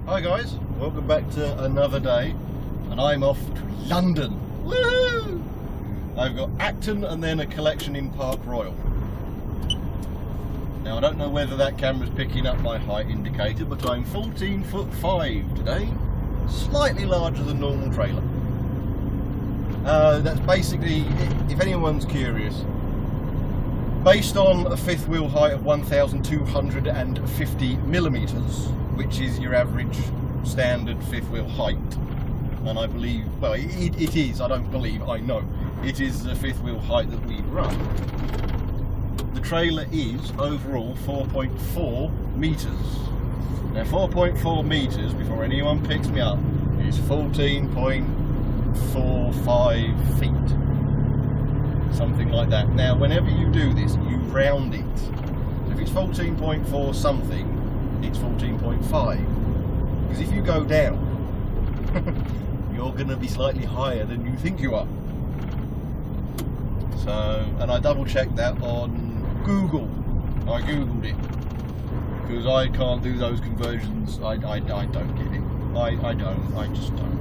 Hi guys, welcome back to another day, and I'm off to London. Woo! I've got Acton and then a collection in Park Royal. Now I don't know whether that camera's picking up my height indicator, but I'm 14'5" today, slightly larger than normal trailer. That's basically, if anyone's curious, based on a fifth wheel height of 1,250 millimeters, which is your average standard fifth wheel height, and I believe, well, it is, I don't believe, I know, it is the fifth wheel height that we run. The trailer is overall 4.4 meters. Now 4.4 meters, before anyone picks me up, is 14.45 feet. Something like that. Now whenever you do this, you round it. So if it's 14.4 something, it's 14.5. Because if you go down, you're going to be slightly higher than you think you are. So, and I double checked that on Google. I googled it. Because I can't do those conversions. I don't get it. I just don't.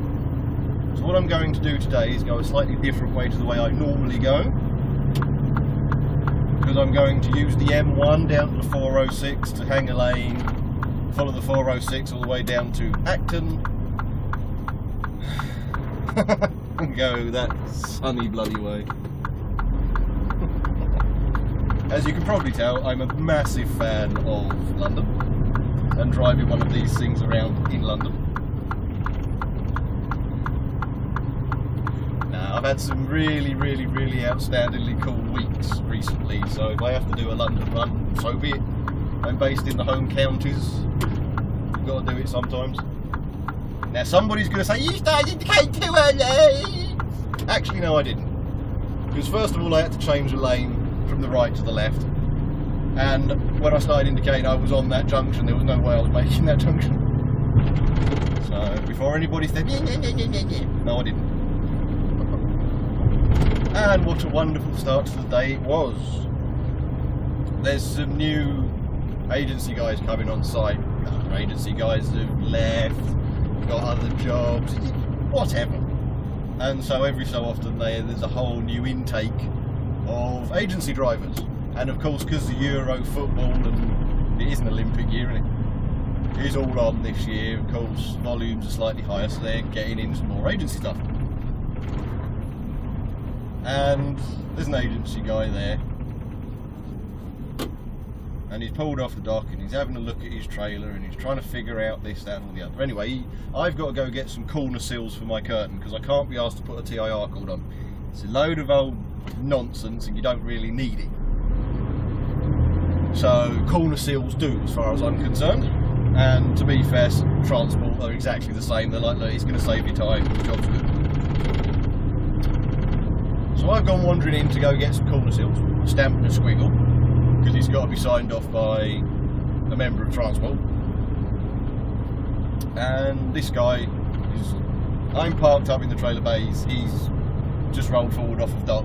So what I'm going to do today is go a slightly different way to the way I normally go. Because I'm going to use the M1 down to the 406 to hang a lane, follow the 406 all the way down to Acton, and go that sunny bloody way. As you can probably tell, I'm a massive fan of London and driving one of these things around in London. Now, I've had some really outstandingly cool weeks recently, so if I have to do a London run, so be it. I'm based in the home counties. You've got to do it sometimes. Now somebody's going to say, you started indicating too early! Actually no, I didn't. Because first of all I had to change the lane from the right to the left, and when I started indicating I was on that junction, there was no way I was making that junction. So before anybody said, no I didn't. And what a wonderful start to the day it was. There's some new agency guys coming on site. Other agency guys have left, got other jobs, whatever. And so every so often there's a whole new intake of agency drivers. And of course, because the Euro football, and it is an Olympic year, isn't it? It's all on this year, of course, volumes are slightly higher, so they're getting in some more agency stuff. And there's an agency guy there, and he's pulled off the dock and he's having a look at his trailer and he's trying to figure out this, that and all the other. Anyway, I've got to go get some corner seals for my curtain because I can't be asked to put a TIR cord on. It's a load of old nonsense and you don't really need it. So corner seals do, as far as I'm concerned. And to be fair, transport are exactly the same. They're like, look, it's going to save you time, the job's good. So I've gone wandering in to go get some corner seals, stamped in a squiggle, because it's got to be signed off by a member of transport. And this guy I'm parked up in the trailer bays, he's just rolled forward off of dock,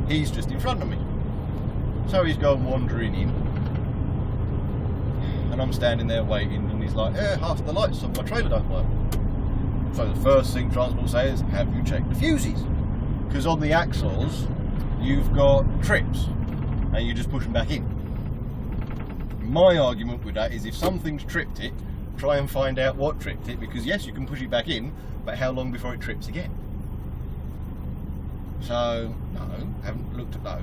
he's just in front of me. So he's gone wandering in, and I'm standing there waiting, and he's like, half the lights on my trailer don't work. So the first thing transport says, have you checked the fuses? Because on the axles you've got trips and you just push them back in. My argument with that is if something's tripped it, try and find out what tripped it, because yes, you can push it back in, but how long before it trips again? So no, haven't looked at those.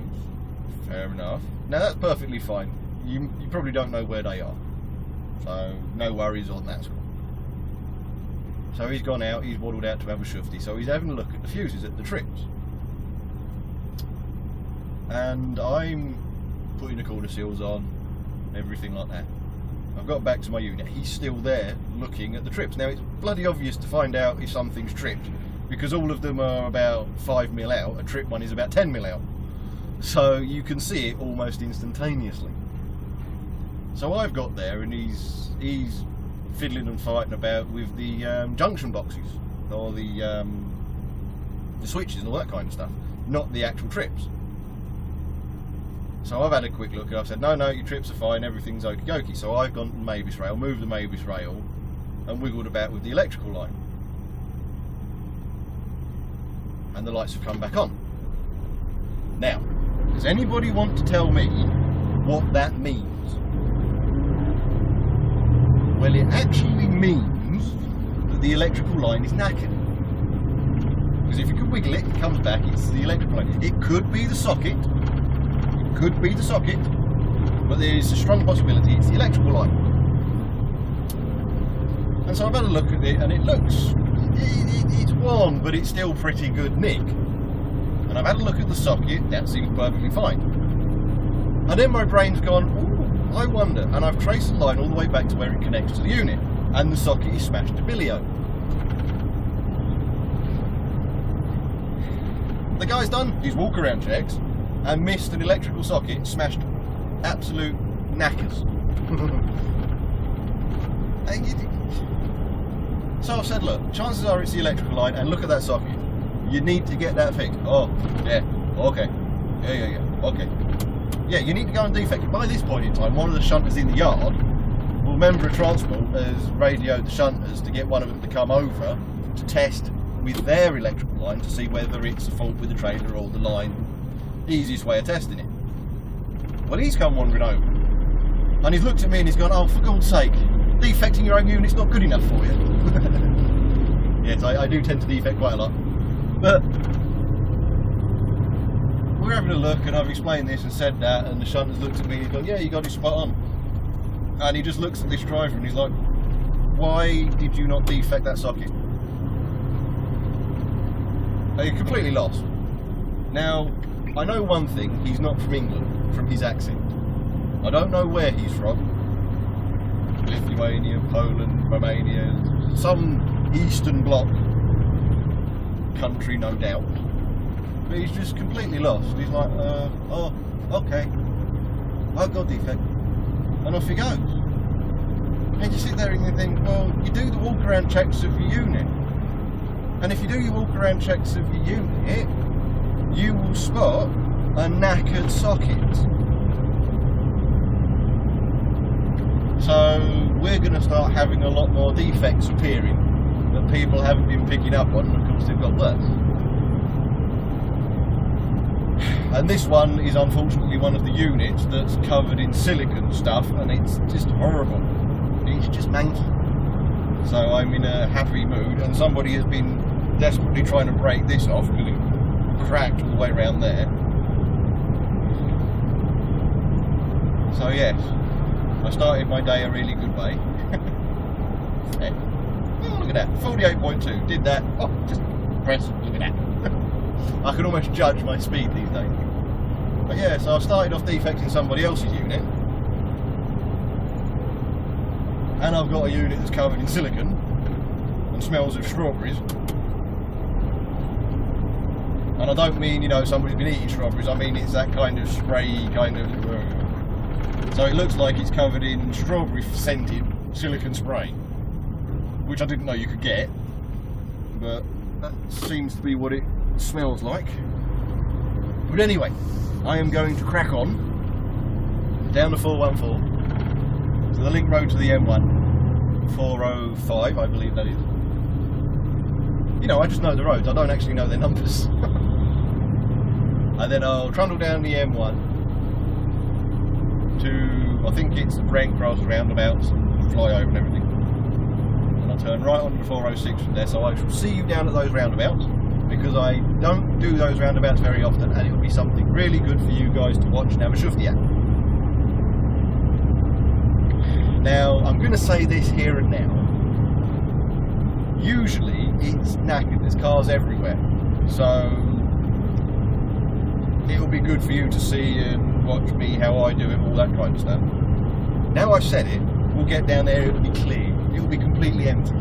Fair enough. Now that's perfectly fine. You probably don't know where they are, so no worries on that score. So he's gone out, he's waddled out to have a shufty, so he's having a look at the fuses, at the trips. And I'm putting the corner seals on, everything like that. I've got back to my unit, he's still there looking at the trips. Now it's bloody obvious to find out if something's tripped, because all of them are about 5mm out, a trip one is about 10mm out. So you can see it almost instantaneously. So I've got there and he's fiddling and fighting about with the junction boxes, or the switches and all that kind of stuff, not the actual trips. So I've had a quick look and I've said, no, your trips are fine, everything's okie dokie. So I've gone to the Mavis rail, moved the Mavis rail, and wiggled about with the electrical line. And the lights have come back on. Now, does anybody want to tell me what that means? Well, it actually means that the electrical line is knackered. Because if you can wiggle it, it comes back, it's the electrical line. It could be the socket, but there is a strong possibility it's the electrical line. And so I've had a look at it, and it looks, it's worn, but it's still pretty good nick. And I've had a look at the socket, that seems perfectly fine. And then my brain's gone, ooh, I wonder, and I've traced the line all the way back to where it connects to the unit, and the socket is smashed to bilio. The guy's done his walk around checks and missed an electrical socket, smashed absolute knackers. So I've said, look, chances are it's the electrical line, and look at that socket. You need to get that fixed. Oh, yeah, okay. Yeah, okay. Yeah, you need to go and defect it. By this point in time, one of the shunters in the yard, well, member of transport has radioed the shunters to get one of them to come over to test with their electrical line to see whether it's a fault with the trailer or the line. Easiest way of testing it. Well, he's come wandering over, and he's looked at me and he's gone, oh, for God's sake, defecting your own unit's not good enough for you. Yes, I do tend to defect quite a lot. But we're having a look, and I've explained this and said that, and the shunter's looked at me and he's gone, yeah, you got it spot on. And he just looks at this driver and he's like, why did you not defect that socket? You're completely lost. Now, I know one thing, he's not from England, from his accent. I don't know where he's from. Lithuania, Poland, Romania, some Eastern Bloc country, no doubt. But he's just completely lost. He's like, oh, okay, I've got defect. And off he goes. And you sit there and you think, well, you do the walk around checks of your unit. And if you do your walk around checks of your unit, you will spot a knackered socket. So we're going to start having a lot more defects appearing that people haven't been picking up on, and of course they've got worse. And this one is unfortunately one of the units that's covered in silicon stuff, and it's just horrible. It's just manky. So I'm in a happy mood, and somebody has been desperately trying to break this off because it cracked all the way around there. So yes, I started my day a really good way. Yeah. Oh, look at that, 48.2, did that, oh, just press, look at that. I can almost judge my speed these days. But yeah, so I started off defecting somebody else's unit, and I've got a unit that's covered in silicon and smells of strawberries. And I don't mean, you know, somebody's been eating strawberries, I mean it's that kind of spray kind of... So it looks like it's covered in strawberry scented silicon spray, which I didn't know you could get, but that seems to be what it smells like. But anyway, I am going to crack on down the 414 to the link road to the M1, 405 I believe that is. You know, I just know the roads, I don't actually know their numbers. And then I'll trundle down the M1 to, I think it's the Brent Cross roundabouts and fly over and everything. And I'll turn right onto the 406 from there, so I shall see you down at those roundabouts, because I don't do those roundabouts very often, and it'll be something really good for you guys to watch and have a shufti at. Now, I'm going to say this here and now. Usually it's knackered, there's cars everywhere, so it'll be good for you to see and watch me, how I do it, all that kind of stuff. Now I've said it, we'll get down there, it'll be clear, it'll be completely empty.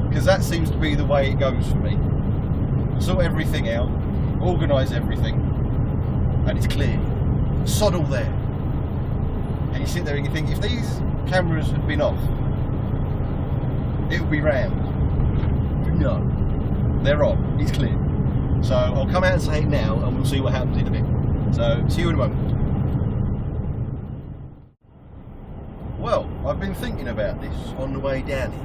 Because that seems to be the way it goes for me. Sort everything out, organise everything, and it's clear. Sod all there. And you sit there and you think, if these cameras had been off, it would be rammed. No, they're on, it's clear. So I'll come out and say it now, and we'll see what happens in a bit. So, see you in a moment. Well, I've been thinking about this on the way down here.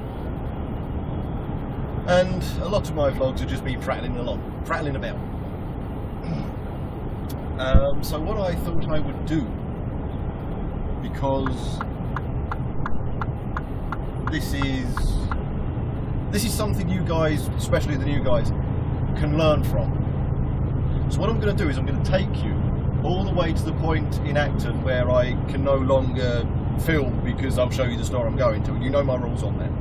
And a lot of my vlogs have just been prattling about. So what I thought I would do, because this is something you guys, especially the new guys, can learn from. So what I'm going to do is I'm going to take you all the way to the point in Acton where I can no longer film, because I'll show you the store I'm going to. You know my rules on that.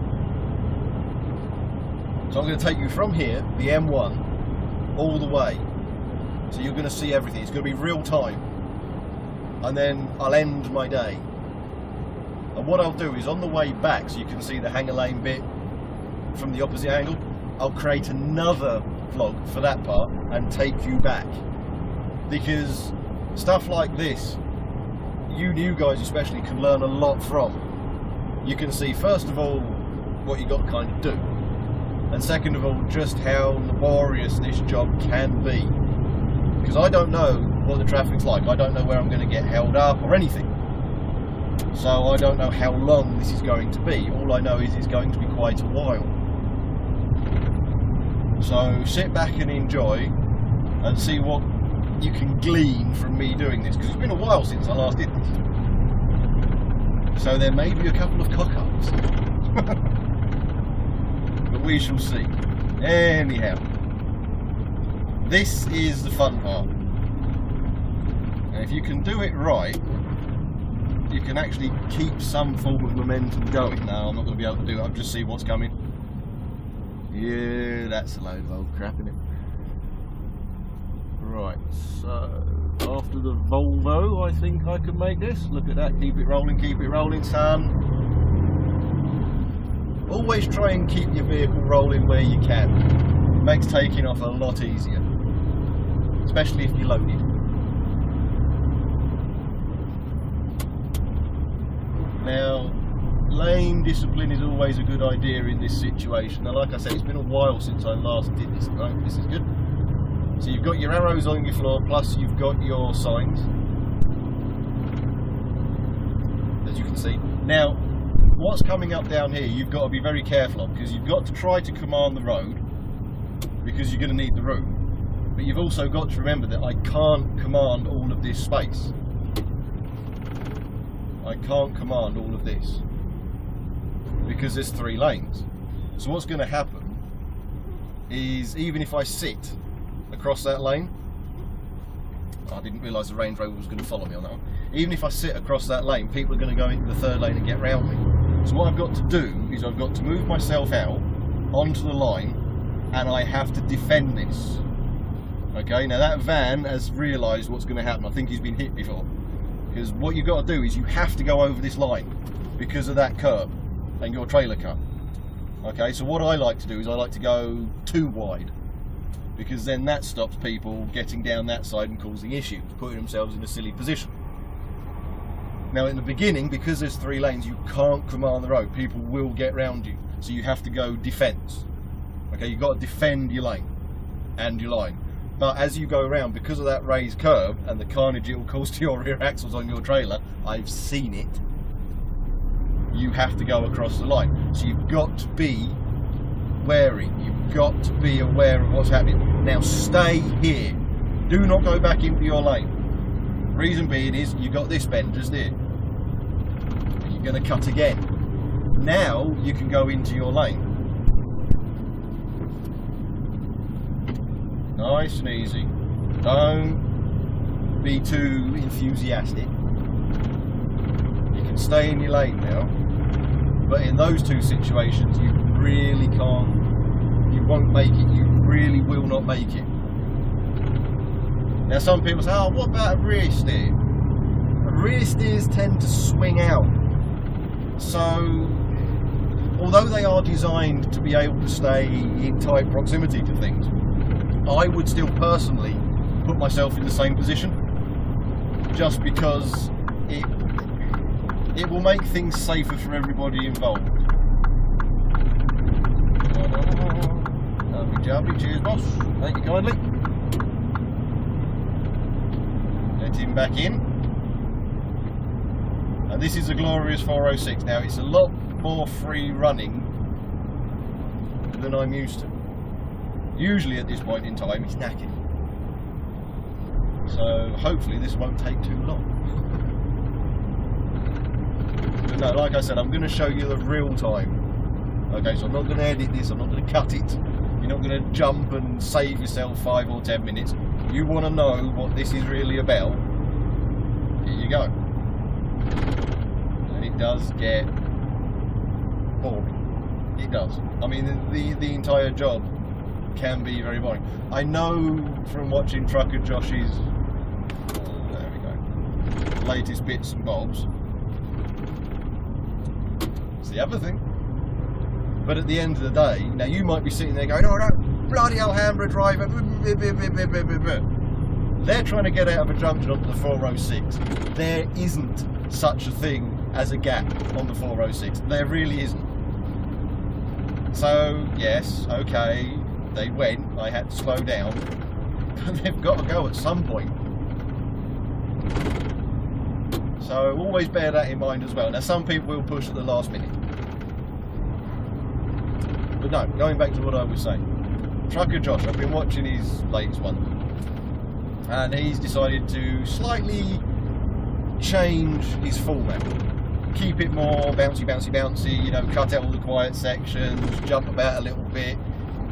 So I'm going to take you from here, the M1, all the way. So you're going to see everything. It's going to be real time. And then I'll end my day. And what I'll do is on the way back, so you can see the hanger lane bit from the opposite angle, I'll create another vlog for that part and take you back. Because stuff like this, you new guys especially can learn a lot from. You can see, first of all, what you got to kind of do. And second of all, just how laborious this job can be. Because I don't know what the traffic's like. I don't know where I'm going to get held up or anything. So I don't know how long this is going to be. All I know is it's going to be quite a while. So sit back and enjoy and see what you can glean from me doing this. Because it's been a while since I last did this. So there may be a couple of cock-ups. But we shall see. Anyhow, this is the fun part. And if you can do it right, you can actually keep some form of momentum going. No, I'm not going to be able to do it. I'll just see what's coming. Yeah, that's a load of old crap, isn't it? Right, so after the Volvo, I think I can make this. Look at that, keep it rolling, son. Always try and keep your vehicle rolling where you can. It makes taking off a lot easier, especially if you're loaded. Now, lane discipline is always a good idea in this situation. Now, like I said, it's been a while since I last did this. Right, this is good. So you've got your arrows on your floor, plus you've got your signs, as you can see. Now, what's coming up down here, you've got to be very careful of, because you've got to try to command the road, because you're going to need the room. But you've also got to remember that I can't command all of this space. I can't command all of this, because there's 3 lanes. So what's going to happen is, even if I sit across that lane, I didn't realise the Range Rover was going to follow me on that one. Even if I sit across that lane, people are going to go into the 3rd lane and get round me. So what I've got to do is I've got to move myself out onto the line, and I have to defend this. Okay, now that van has realised what's going to happen. I think he's been hit before. Because what you've got to do is you have to go over this line because of that curb and your trailer cut. Okay, so what I like to do is I like to go too wide, because then that stops people getting down that side and causing issues, putting themselves in a silly position. Now in the beginning, because there's 3 lanes, you can't command the road. People will get round you, so you have to go defence. Okay, you've got to defend your lane and your line. But as you go around, because of that raised curb and the carnage it will cause to your rear axles on your trailer, I've seen it, you have to go across the line. So you've got to be wary, you've got to be aware of what's happening. Now stay here, do not go back into your lane. Reason being is, you've got this bend just here, you're going to cut again. Now you can go into your lane. Nice and easy. Don't be too enthusiastic. You can stay in your lane now, but in those 2 situations you really can't, you won't make it, you really will not make it. Now some people say, oh, what about a rear steer? Rear steers tend to swing out, so although they are designed to be able to stay in tight proximity to things, I would still personally put myself in the same position, just because it will make things safer for everybody involved. Lovely jubbly, cheers boss, thank you kindly. Let him back in. And And this is a glorious 406. Now, it's a lot more free running than I'm used to. Usually at this point in time, it's knackered. So hopefully this won't take too long. But no, like I said, I'm going to show you the real time. Okay, so I'm not going to edit this, I'm not going to cut it. You're not going to jump and save yourself 5 or 10 minutes. You want to know what this is really about? Here you go. And it does get boring. It does. I mean, the entire job can be very boring. I know from watching Trucker Josh's there we go, latest bits and bobs. It's the other thing. But at the end of the day, now you might be sitting there going, oh no, bloody hell, Hamburg driver. They're trying to get out of a junction onto the 406. There isn't such a thing as a gap on the 406. There really isn't. So, yes, okay, they went, I had to slow down, but they've got to go at some point. So always bear that in mind as well. Now some people will push at the last minute. But no, going back to what I was saying. Trucker Josh, I've been watching his latest one. And he's decided to slightly change his format. Keep it more bouncy, bouncy, bouncy, you know, cut out all the quiet sections, jump about a little bit.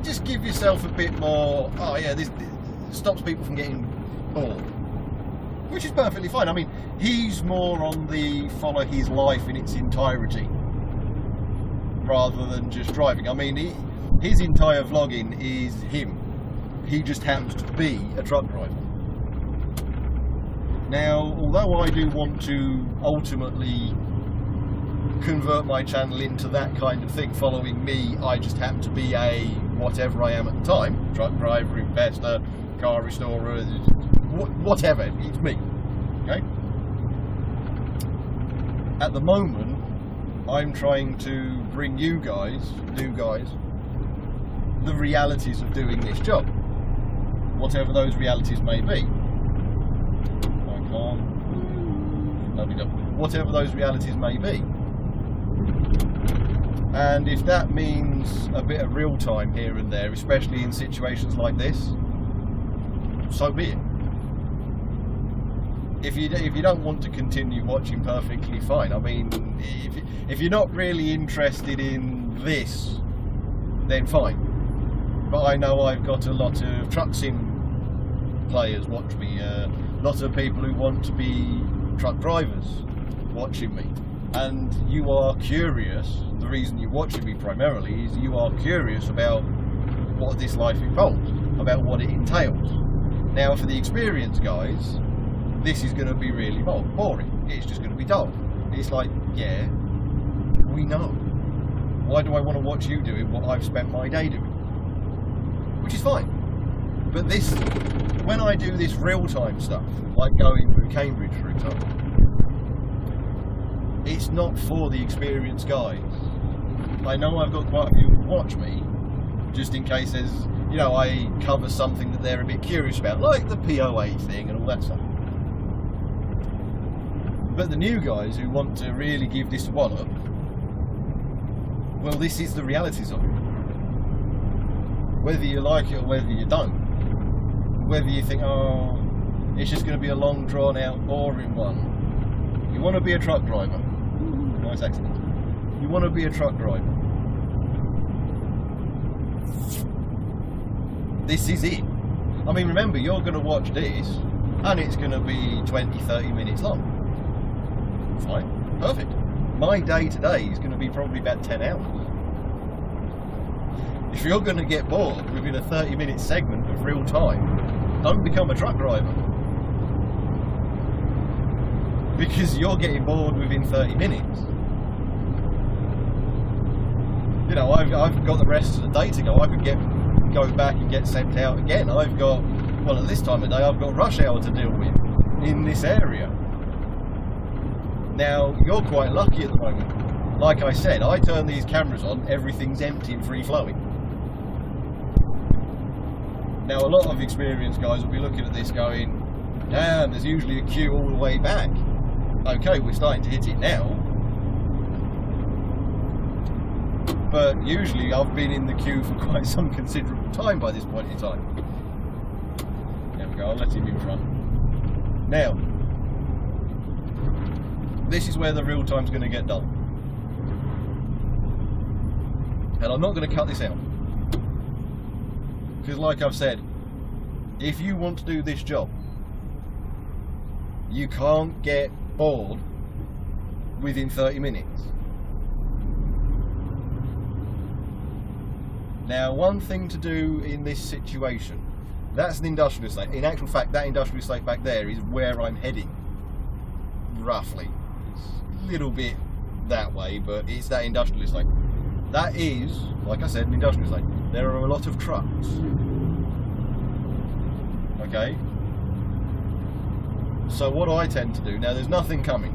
Just give yourself a bit more, oh yeah, this stops people from getting bored. Which is perfectly fine. I mean, he's more on the follow his life in its entirety rather than just driving. I mean, his entire vlogging is him. He just happens to be a truck driver. Now, although I do want to ultimately convert my channel into that kind of thing, following me, I just happen to be a whatever I am at the time, truck driver, investor, car restorer, whatever, it's me, okay? At the moment, I'm trying to bring you guys, new guys, the realities of doing this job, whatever those realities may be. I can't, whatever those realities may be. And if that means a bit of real time here and there, especially in situations like this, so be it. If you don't want to continue watching, perfectly fine. I mean, if you're not really interested in this, then fine. But I know I've got a lot of truck sim players watch me, a lot of people who want to be truck drivers watching me. And you are curious, the reason you're watching me primarily is you are curious about what this life involves, about what it entails. Now for the experienced guys, this is going to be really boring. It's just going to be dull. It's like, yeah, we know. Why do I want to watch you doing what I've spent my day doing? Which is fine. But this, when I do this real-time stuff, like going through Cambridge, for example, it's not for the experienced guys. I know I've got quite a few who watch me, just in case there's, you know, I cover something that they're a bit curious about, like the POA thing and all that stuff. But the new guys who want to really give this a wallop, well, this is the realities of it. Whether you like it or whether you don't. Whether you think, oh, it's just going to be a long, drawn-out, boring one. You want to be a truck driver. Nice accent. You want to be a truck driver. This is it. I mean, remember, you're going to watch this, and it's going to be 20, 30 minutes long. Fine, perfect. My day today is going to be probably about 10 hours. If you're going to get bored within a 30-minute segment of real time, don't become a truck driver. Because you're getting bored within 30 minutes. You know, I've got the rest of the day to go. I could go back and get sent out again. I've got, well, at this time of day, I've got rush hour to deal with in this area. Now, you're quite lucky at the moment. Like I said, I turn these cameras on, everything's empty and free-flowing. Now, a lot of experienced guys will be looking at this going, damn, there's usually a queue all the way back. okay, we're starting to hit it now. But usually I've been in the queue for quite some considerable time by this point in time. There we go, I'll let him in front. Now, this is where the real time's going to get dull. And I'm not going to cut this out. Because like I've said, if you want to do this job, you can't get bored within 30 minutes. Now, one thing to do in this situation, that's an industrial estate. In actual fact, that industrial estate back there is where I'm heading, roughly. It's a little bit that way, but it's that industrial estate. That is, like I said, an industrial estate. There are a lot of trucks. Okay? So what I tend to do, now there's nothing coming,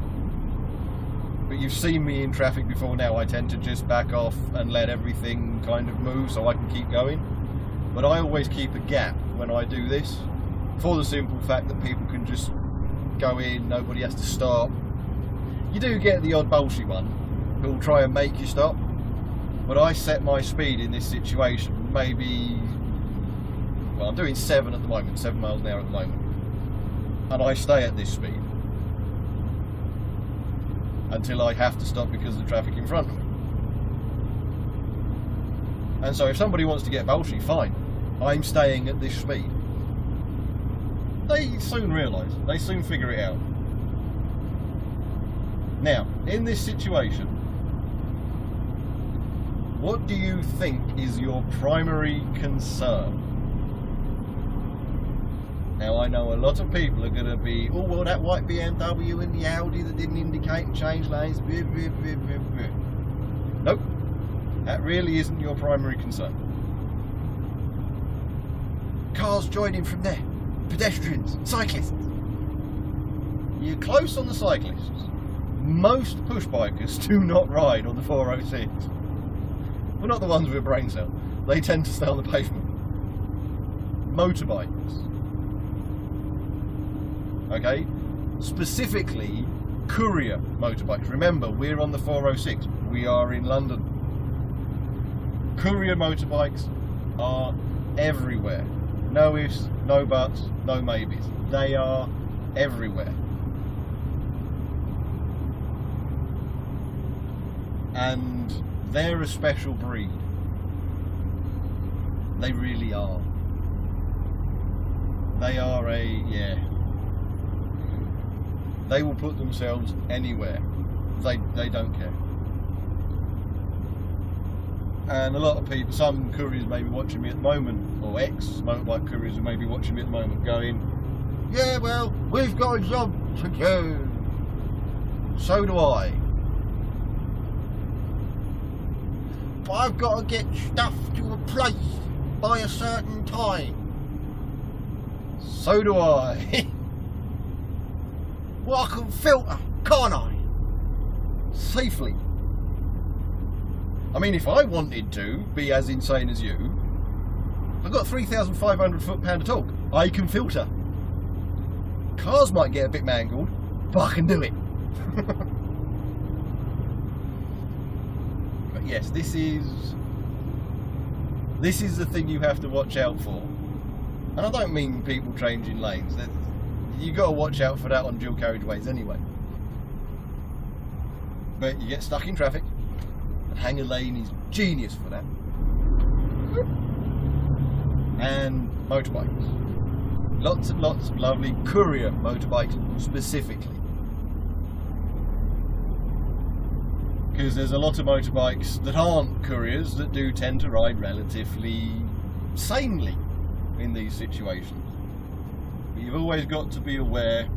but you've seen me in traffic before now, I tend to just back off and let everything kind of move so I can keep going. But I always keep a gap when I do this, for the simple fact that people can just go in, nobody has to stop. You do get the odd bolshy one who'll try and make you stop, but I set my speed in this situation, maybe, well, I'm doing 7 at the moment, 7 miles an hour at the moment, and I stay at this speed until I have to stop because of the traffic in front of me. And so if somebody wants to get bolshy, fine, I'm staying at this speed. They soon realise, they soon figure it out. Now, in this situation, what do you think is your primary concern? Now, I know a lot of people are going to be, oh, well, that white BMW and the Audi that didn't indicate and change lanes. Nope, that really isn't your primary concern. Cars joining from there, pedestrians, cyclists. You're close on the cyclists. Most push bikers do not ride on the 406. Well, not the ones with a brain cell. They tend to stay on the pavement. Motorbikers. Okay? Specifically, courier motorbikes. Remember, we're on the 406. We are in London. Courier motorbikes are everywhere. No ifs, no buts, no maybes. They are everywhere. And they're a special breed. They really are. They are yeah. They will put themselves anywhere. They don't care. And a lot of people, some couriers may be watching me at the moment, or ex-motorbike couriers may be watching me at the moment going, yeah, well, we've got a job to do. So do I. But I've got to get stuff to a place by a certain time. So do I. Well, I can filter, can't I? Safely. I mean, if I wanted to be as insane as you, I've got 3,500 foot-pound of torque. I can filter. Cars might get a bit mangled, but I can do it. But yes, this is the thing you have to watch out for. And I don't mean people changing lanes. You've got to watch out for that on dual carriageways anyway. But you get stuck in traffic, and hanger lane is genius for that. And motorbikes. Lots and lots of lovely courier motorbikes specifically. Because there's a lot of motorbikes that aren't couriers that do tend to ride relatively sanely in these situations. But you've always got to be aware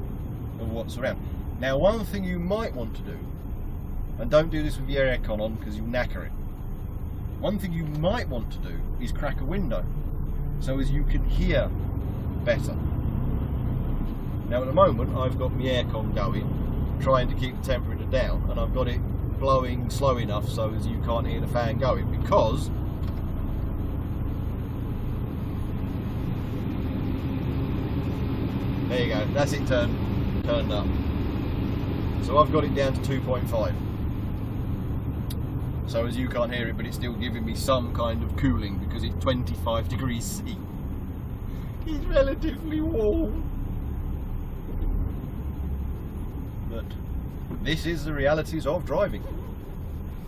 of what's around. Now, one thing you might want to do, and don't do this with your aircon on because you'll knacker it. One thing you might want to do is crack a window so as you can hear better. Now, at the moment, I've got my aircon going, trying to keep the temperature down, and I've got it blowing slow enough so as you can't hear the fan going, because there you go, that's it turned up. So I've got it down to 2.5. So as you can't hear it, but it's still giving me some kind of cooling because it's 25 degrees C. It's relatively warm. But this is the realities of driving.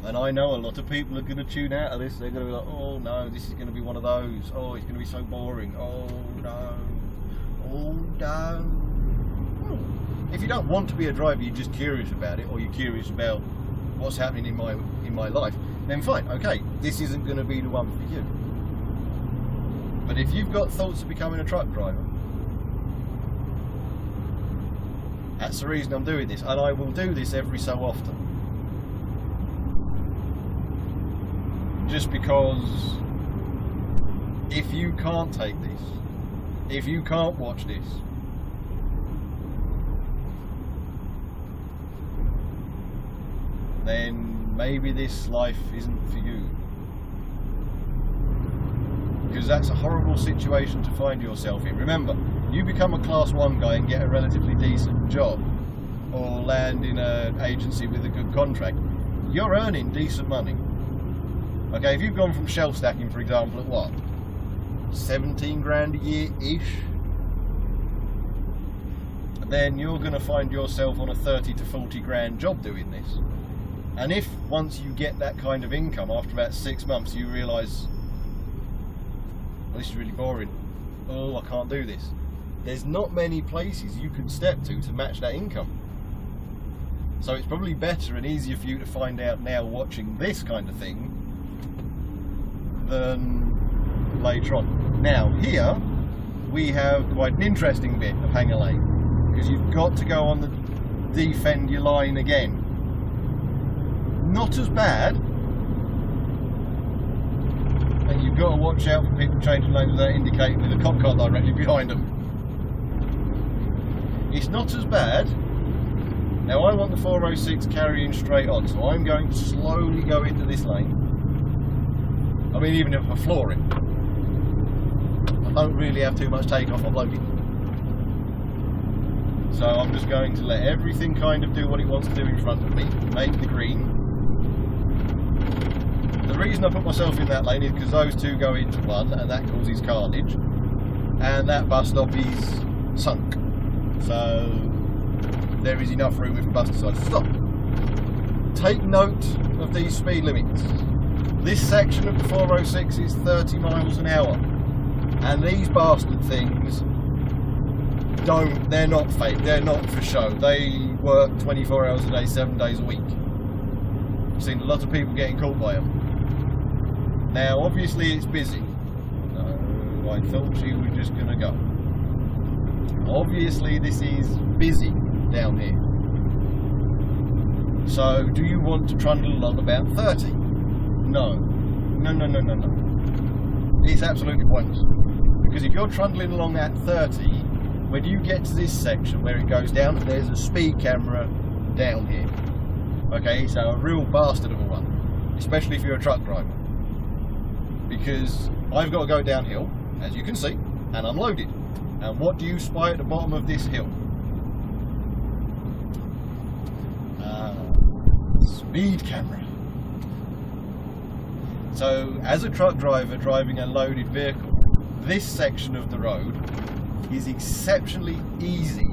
And I know a lot of people are going to tune out of this. They're going to be like, oh no, this is going to be one of those. Oh, it's going to be so boring. Oh no. Oh no. If you don't want to be a driver, you're just curious about it, or you're curious about what's happening in my life, then fine, okay, this isn't going to be the one for you. But if you've got thoughts of becoming a truck driver, that's the reason I'm doing this, and I will do this every so often. Just because if you can't take this, if you can't watch this, then maybe this life isn't for you. Because that's a horrible situation to find yourself in. Remember, you become a class 1 guy and get a relatively decent job, or land in an agency with a good contract, you're earning decent money. Okay, if you've gone from shelf stacking, for example, at what, 17 grand a year-ish, then you're going to find yourself on a 30 to 40 grand job doing this. And if once you get that kind of income, after about 6 months, you realise, well, this is really boring, oh, I can't do this, there's not many places you can step to match that income. So it's probably better and easier for you to find out now watching this kind of thing than later on. Now here we have quite an interesting bit of hanger lane, because you've got to go on the defend your line again. Not as bad, and you've got to watch out for people changing lanes without indicating with a cop car directly behind them. It's not as bad. Now I want the 406 carrying straight on, so I'm going to slowly go into this lane. I mean, even if I floor it, I don't really have too much takeoff on loading. So I'm just going to let everything kind of do what it wants to do in front of me, make the green. The reason I put myself in that lane is because those two go into one, and that causes carnage, and that bus stop is sunk. So there is enough room if a bus decides to stop. Take note of these speed limits. This section of the 406 is 30 miles an hour, and these bastard things they're not fake, they're not for show. They work 24 hours a day, 7 days a week. I've seen a lot of people getting caught by them. Now obviously it's busy. No, I thought she was just going to go. Obviously this is busy down here. So do you want to trundle along about 30? No. No. It's absolutely pointless. Because if you're trundling along at 30, when you get to this section where it goes down, there's a speed camera down here. Okay, so a real bastard of a one, especially if you're a truck driver. Because I've got to go downhill, as you can see, and I'm loaded. And what do you spy at the bottom of this hill? Speed camera. So as a truck driver driving a loaded vehicle, this section of the road is exceptionally easy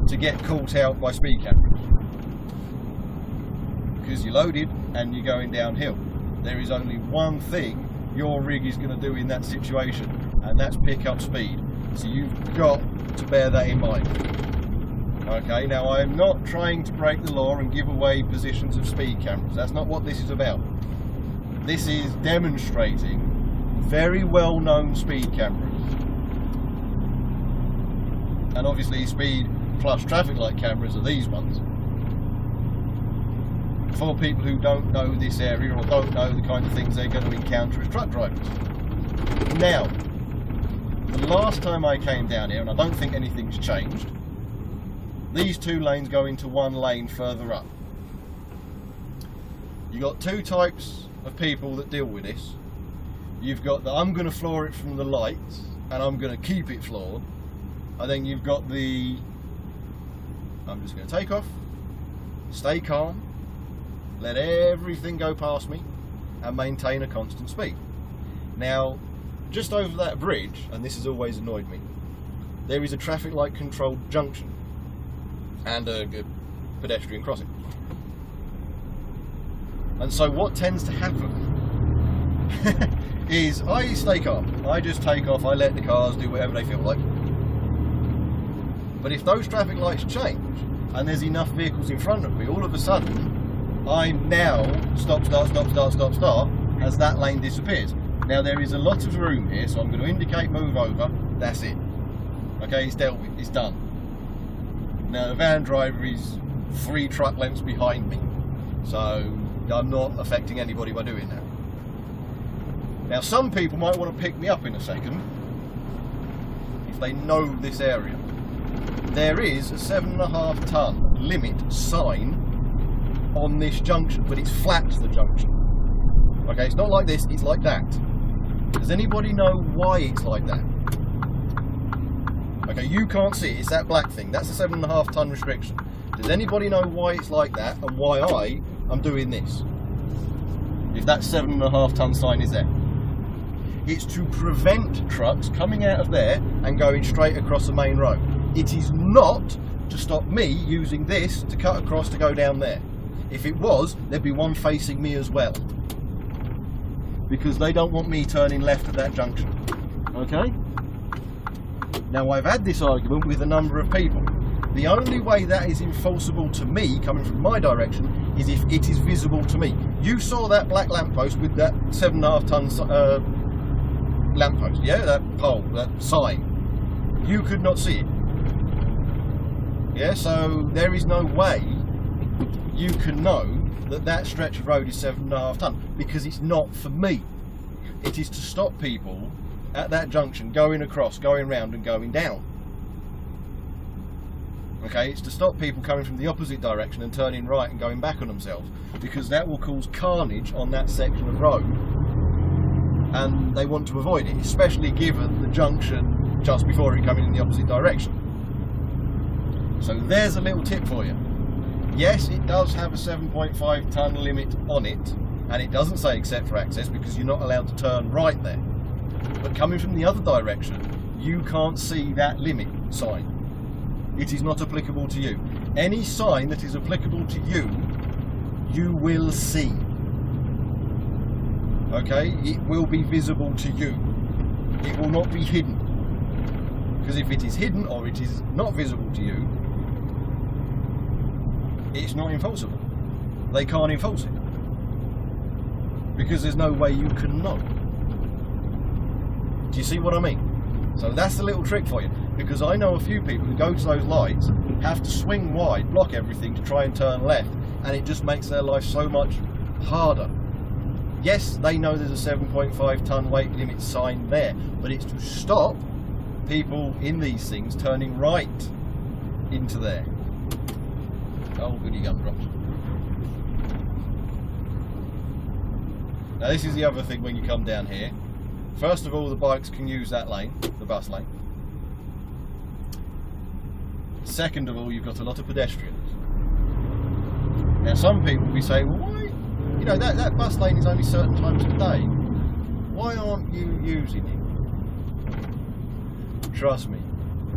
to get caught out by speed cameras, because you're loaded and you're going downhill. There is only one thing your rig is going to do in that situation, and that's pick up speed. So you've got to bear that in mind. Okay, now I'm not trying to break the law and give away positions of speed cameras. That's not what this is about. This is demonstrating very well-known speed cameras. And obviously speed plus traffic light cameras are these ones. For people who don't know this area or don't know the kind of things they're going to encounter as truck drivers. Now, the last time I came down here, and I don't think anything's changed, these two lanes go into one lane further up. You've got two types of people that deal with this. You've got the I'm going to floor it from the lights and I'm going to keep it floored. And then you've got the I'm just going to take off stay calm, let everything go past me, and maintain a constant speed. Now, just over that bridge, and this has always annoyed me, there is a traffic light controlled junction and a pedestrian crossing. And so what tends to happen is I stay calm, I just take off, I let the cars do whatever they feel like. But if those traffic lights change and there's enough vehicles in front of me, all of a sudden I'm now stop, start, stop, start, stop, start as that lane disappears. Now there is a lot of room here, so I'm going to indicate move over, that's it. Okay, it's dealt with, it's done. Now the van driver is 3 truck lengths behind me, so I'm not affecting anybody by doing that. Now some people might want to pick me up in a second, if they know this area. There is a 7.5 ton limit sign on this junction, but it's flat to the junction. Okay, it's not like this, it's like that. Does anybody know why it's like that? Okay, you can't see it, it's that black thing, that's a 7.5 ton restriction. Does anybody know why it's like that and why I'm doing this? If that 7.5 ton sign is there. It's to prevent trucks coming out of there and going straight across the main road. It is not to stop me using this to cut across to go down there. If it was, there'd be one facing me as well. Because they don't want me turning left at that junction. Okay? Now I've had this argument with a number of people. The only way that is enforceable to me, coming from my direction, is if it is visible to me. You saw that black lamppost with that 7.5 ton lamppost, yeah? That pole, that sign. You could not see it. Yeah, so there is no way you can know that that stretch of road is 7.5 ton, because it's not for me. It is to stop people at that junction going across, going round and going down. Okay, it's to stop people coming from the opposite direction and turning right and going back on themselves, because that will cause carnage on that section of road, and they want to avoid it, especially given the junction just before it coming in the opposite direction. So there's a little tip for you. Yes, it does have a 7.5 ton limit on it, and it doesn't say except for access, because you're not allowed to turn right there. But coming from the other direction, you can't see that limit sign. It is not applicable to you. Any sign that is applicable to you, you will see. Okay? It will be visible to you. It will not be hidden. Because if it is hidden or it is not visible to you, it's not enforceable. They can't enforce it. Because there's no way you can know. Do you see what I mean? So that's a little trick for you, because I know a few people who go to those lights, have to swing wide, block everything to try and turn left, and it just makes their life so much harder. Yes, they know there's a 7.5 ton weight limit sign there, but it's to stop people in these things turning right into there. Oh, goody gumdrops. Now this is the other thing when you come down here. First of all, the bikes can use that lane, the bus lane. Second of all, you've got a lot of pedestrians. Now some people will be saying, well, why, you know, that bus lane is only certain times of the day. Why aren't you using it? Trust me,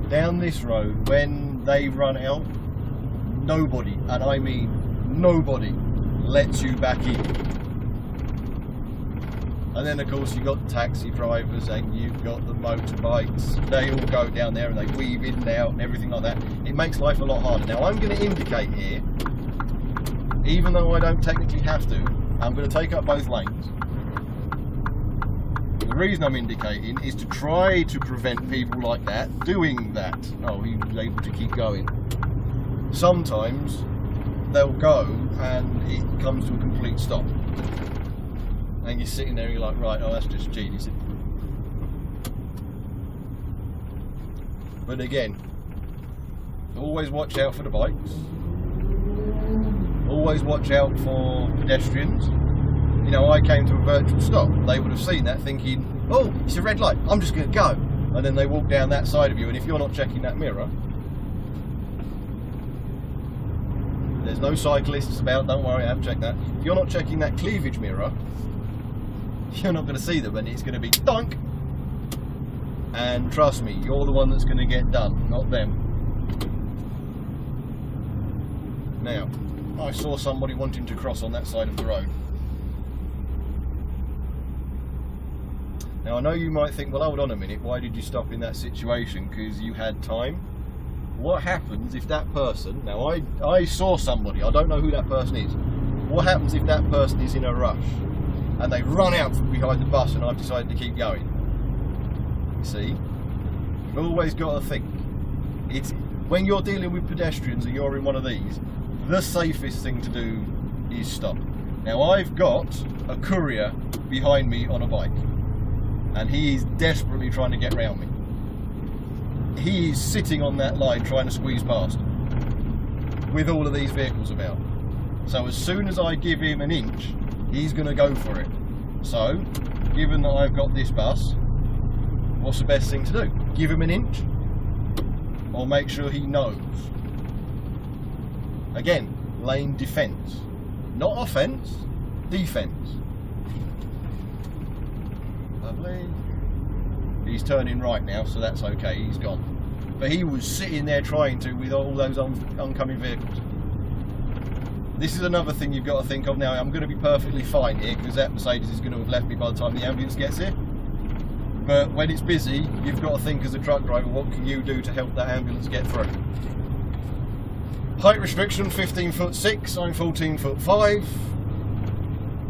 down this road, when they run out, nobody, and I mean nobody, lets you back in. And then of course you've got the taxi drivers and you've got the motorbikes. They all go down there and they weave in and out and everything like that. It makes life a lot harder. Now I'm going to indicate here, even though I don't technically have to, I'm going to take up both lanes. The reason I'm indicating is to try to prevent people like that doing that. Oh, he was able to keep going. Sometimes they'll go and it comes to a complete stop. And you're sitting there and you're like, right, oh, that's just genius. But again, always watch out for the bikes. Always watch out for pedestrians. You know, I came to a virtual stop. They would have seen that thinking, oh, it's a red light, I'm just going to go. And then they walk down that side of you, and if you're not checking that mirror, There's no cyclists about, don't worry, I have checked that. If you're not checking that cleavage mirror, you're not going to see them, and it's going to be donk. And trust me, you're the one that's going to get done, not them. Now, I saw somebody wanting to cross on that side of the road. Now I know you might think, well, hold on a minute, why did you stop in that situation? Because you had time. What happens if that person, now I saw somebody, I don't know who that person is. What happens if that person is in a rush and they run out from behind the bus and I've decided to keep going? You see, you've always got to think. It's when you're dealing with pedestrians and you're in one of these, the safest thing to do is stop. Now I've got a courier behind me on a bike, and he is desperately trying to get round me. He is sitting on that line trying to squeeze past with all of these vehicles about. So as soon as I give him an inch, he's going to go for it. So, given that I've got this bus, what's the best thing to do? Give him an inch, or make sure he knows? Again, lane defence. Not offence, defence. Lovely. He's turning right now, so that's okay, he's gone. But he was sitting there trying to with all those oncoming vehicles. This is another thing you've got to think of now. I'm going to be perfectly fine here because that Mercedes is going to have left me by the time the ambulance gets here. But when it's busy, you've got to think as a truck driver, what can you do to help that ambulance get through? Height restriction 15'6", I'm 14'5".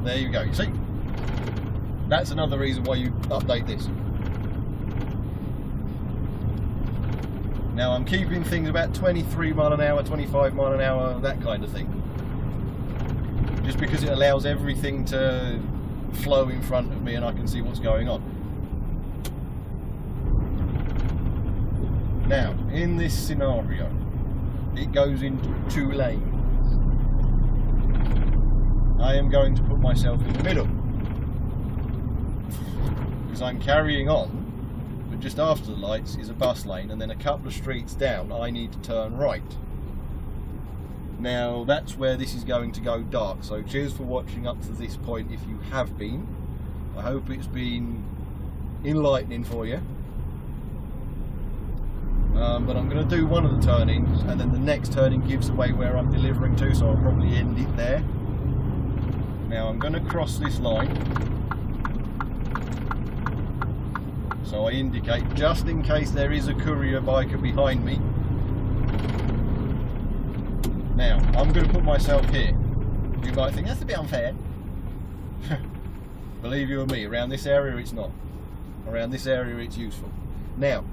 There you go, you see? That's another reason why you update this. Now I'm keeping things about 23 mile an hour, 25 mile an hour, that kind of thing. Just because it allows everything to flow in front of me and I can see what's going on. Now, in this scenario, it goes into 2 lanes. I am going to put myself in the middle because I'm carrying on, but just after the lights is a bus lane, and then a couple of streets down I need to turn right. Now that's where this is going to go dark, so cheers for watching up to this point if you have been. I hope it's been enlightening for you. But I'm going to do one of the turnings, and then the next turning gives away where I'm delivering to, so I'll probably end it there. Now I'm going to cross this line, so I indicate just in case there is a courier biker behind me. Now I'm going to put myself here. You might think that's a bit unfair. Believe you or me, around this area it's not. Around this area it's useful. Now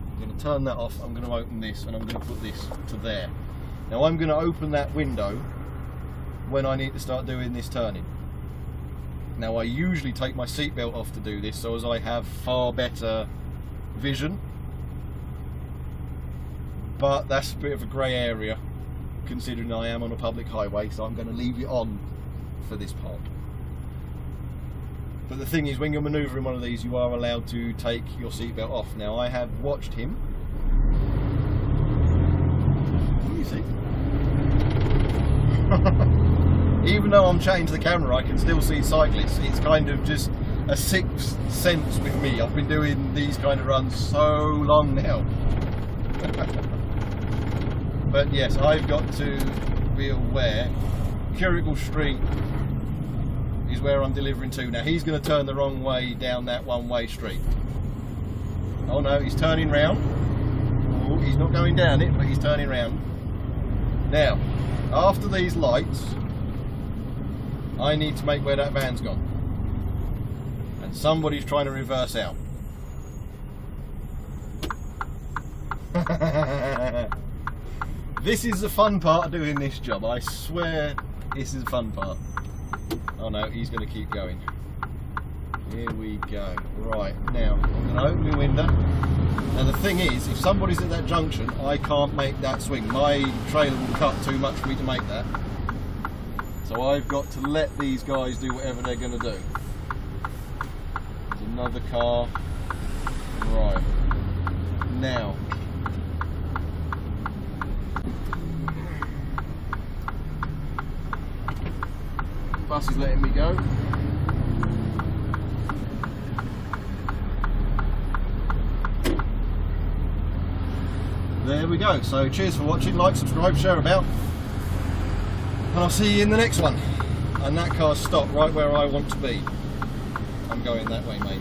I'm going to turn that off, I'm going to open this, and I'm going to put this to there. Now I'm going to open that window when I need to start doing this turning. Now I usually take my seatbelt off to do this so as I have far better vision, but that's a bit of a grey area considering I am on a public highway, so I'm going to leave it on for this part. But the thing is, when you're manoeuvring one of these, you are allowed to take your seatbelt off. Now I have watched him. What do you see? Even though I'm changing the camera, I can still see cyclists. It's kind of just a sixth sense with me. I've been doing these kind of runs so long now. But yes, I've got to be aware. Curricle Street is where I'm delivering to. Now he's going to turn the wrong way down that one-way street. Oh no, he's turning round. Oh, he's not going down it, but he's turning round. Now, after these lights, I need to make where that van's gone. And somebody's trying to reverse out. This is the fun part of doing this job. I swear this is the fun part. Oh no, he's going to keep going. Here we go. Right, now I'm going to open the window. Now the thing is, if somebody's at that junction, I can't make that swing. My trailer will cut too much for me to make that. So I've got to let these guys do whatever they're going to do. There's another car. Right. Now. Bus is letting me go. There we go. So cheers for watching, like, subscribe, share about, and I'll see you in the next one. And that car's stopped right where I want to be. I'm going that way, mate.